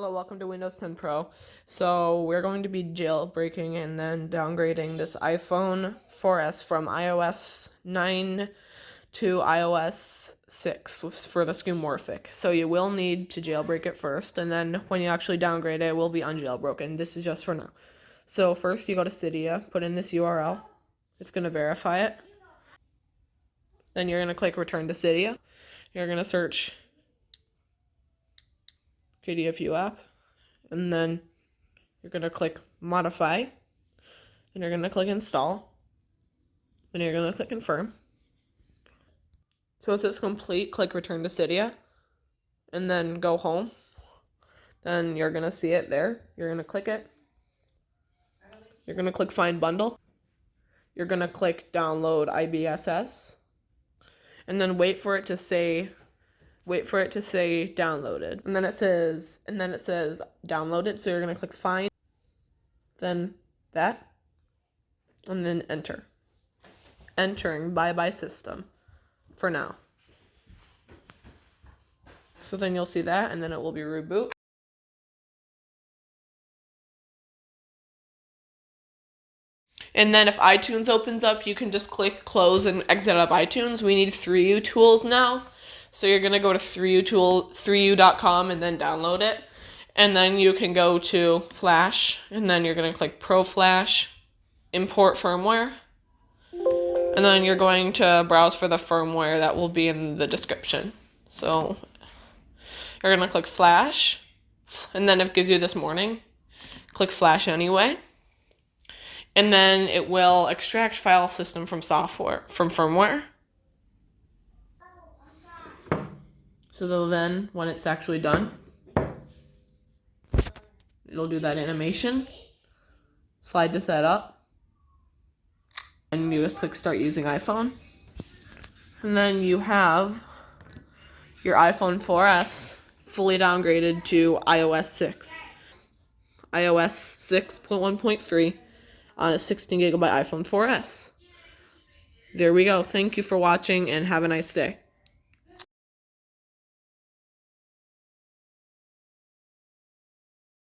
Hello, welcome to Windows 10 Pro. So we're going to be jailbreaking and then downgrading this iPhone 4S from iOS 9 to iOS 6 for the skeuomorphic. So you will need to jailbreak it first, and then when you actually downgrade it, it will be unjailbroken. This is just for now. So first you go to Cydia, put in this URL. It's going to verify it. Then you're going to click Return to Cydia. You're going to search KDFU app, and then you're going to click Modify, then you're going to click Install, then you're going to click Confirm. So once it's complete, click Return to Cydia, and then go home. Then you're going to see it there. You're going to click it. You're going to click Find Bundle. You're going to click Download IBSS, and then wait for it to say downloaded. And then it says downloaded. So you're going to click Find, then that, and then enter. Entering bye-bye system for now. So then you'll see that, and then it will be reboot. And then if iTunes opens up, you can just click close and exit out of iTunes. We need 3U tools now. So you're going to go to 3U.com and then download it. And then you can go to Flash, and then you're going to click Pro Flash, import firmware. And then you're going to browse for the firmware that will be in the description. So you're going to click Flash, and then it gives you this warning. Click Flash anyway. And then it will extract file system from firmware. So then, when it's actually done, it'll do that animation. Slide to set up. And you just click Start Using iPhone. And then you have your iPhone 4S fully downgraded to iOS 6. iOS 6.1.3 on a 16GB iPhone 4S. There we go. Thank you for watching and have a nice day.